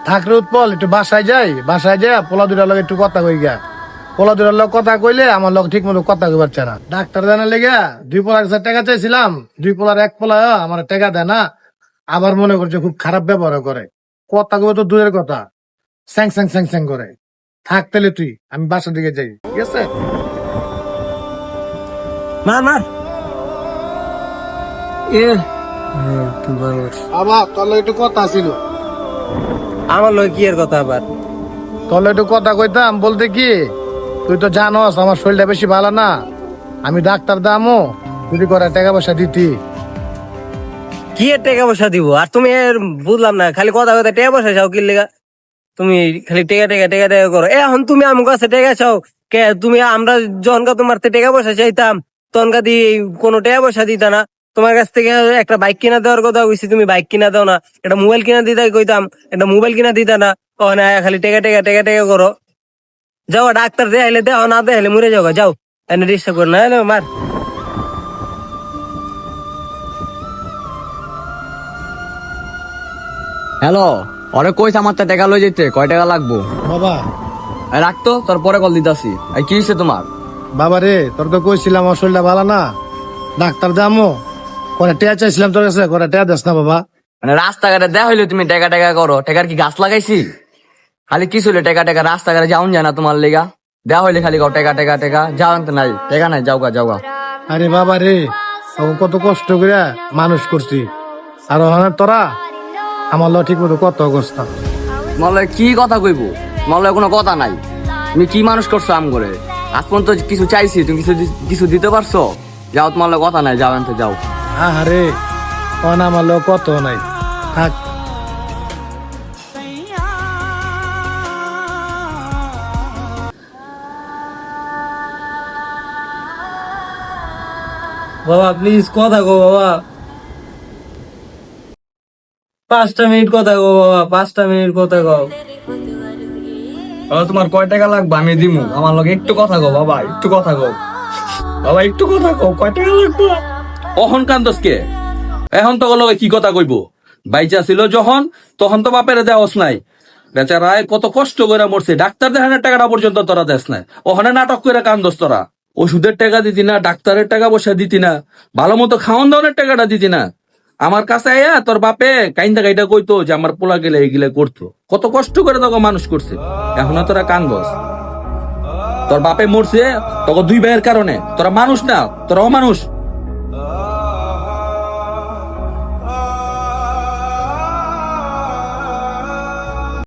থাকরে উৎপল একটু বাসায় যাই পোলা দুটার লগে একটু কথা কই গা। পোলা দুটার লগে কথা কইলে আমার লগে ঠিক মতো কথা কই পারছে না। ডাক্তার জানার লেগে 2 পোলার কাছে টাকা চাইছিলাম, 2 পোলার 1 পোলা আমার টাকা দেয় না, আবার মনে করছে খুব খারাপ ব্যবহার করে। কথা কবে তো দূরের কথা, স্যাং স্যাং স্যাং স্যাং করে। থাক তাহলে তুই, আমি বাসার দিকে যাই, ঠিক আছে? মার মার আবার তোর লগে একটু কথা ছিল। আমার লগে কি এর কথা আবার? তোর লগে একটু কথা কইতাম বলতে কি, তুই তো জানোস আমার শরীরটা বেশি ভালো না, আমি ডাক্তার দামও যদি করে টাকা পয়সা দিতি। কি এর টাকা পয়সা দিব? আর তুমি এর বুঝলাম না, খালি কথা কথা টাকা পয়সা চাও কি লেগা? তুমি খালি টাকা টাকা টাকা টাকা করো। এখন তুমি আমার কাছে টাকা চাও কে? তুমি আমরা যখন তোমার টাকা পয়সা চাইতাম তখন দিয়ে কোনো টাকা পয়সা দিতা না। তোমার কাছ থেকে একটা বাইক কিনা দেওয়ার কথা কইছি, তুমি বাইক কিনা দাও না। একটা মোবাইল কিনা দিতে কইতাম, একটা মোবাইল কিনা দিতা না। ওখানে খালি টাকা টাকা টাকা টাকা করো। যাও ডাক্তার দেখাইলে দেও, না দেখাইলে মরে যাও। যাও এনে ডিস্টার্ব করো না, মার। হ্যালো, অরে কইস আমার তা টাকা লই যেতে, কয় টাকা লাগবো? বাবা রাখতো, তোর পরে কল দিতাছি। এই কি হইছে তোমার? বাবা রে, তোর তো কইছিলাম আমার শরীরটা ভালো না, ডাক্তার দামও করে টেয়া চাইছিলাম তোর কাছে, করে টেয়া দেস না বাবা। মানে রাস্তাঘাটে দেয়া হইলো তুমি টাকা টাকা করো, টাকার কি গাছ লাগাইছি? খালি কি ছিল টাকা টাকা, রাস্তাঘাটে যাওন যায় না তোমার লেগা? দেয়া হইলে খালি কও টাকা টাকা টাকা, যাও আনতে নাই, টাকা নাই, যাওগা যাওগা। আরে বাবা রে, তখন কত কষ্ট করে মানুষ করছি, আর ওখানে তোরা আমার লগে ঠিক মতো কত করতাম। মলে কি কথা কইবো? মলে কোনো কথা নাই। তুমি কি মানুষ করছো আম করে? আজ পর্যন্ত কিছু চাইছি, তুমি কিছু দিতে পারছো? যাও, তোমার লগে কথা নাই, যাও আনতে যাও। আরে তখন আমার লগে কত নাই, থাক। বাবা প্লিজ কথা গো বাবা, 5টা মিনিট কথা গো বাবা, 5টা মিনিট কথা গো। তোমার কয় টাকা লাগবে আমি দিমু, আমার লগে একটু কথা কও বাবা, একটু কথা কও বাবা, একটু কথা কও, কয় টাকা লাগবে? অহন কান্দস কে? এখন তো লগে কি কথা কইব? বাইচা ছিল যখন, তখন তো বাপের দেওয়াস নাই। বেচারায় কত কষ্ট করে মরছে, ডাক্তার দেখানোর টাকাটা পর্যন্ত তোরা দেশ নাই। ওখানে নাটক করে কান্দস তোরা। ওষুধের টাকা দিতি না, ডাক্তারের টাকা পয়সা দিতি না, ভালো মতো খাওয়ান দাওয়ানের টাকাটা দিতি না। আমার কাছে আয়া তোর বাপে কাইন্দা কাইটা কইতো যে আমার পোলা গেলে এগুলা করতো। কত কষ্ট করে তোকে মানুষ করছে, এখনো তোরা কান্দস। তোর বাপে মরছে তোকে 2 ভাইয়ের কারণে, তোরা মানুষ না, তোরা অমানুষ।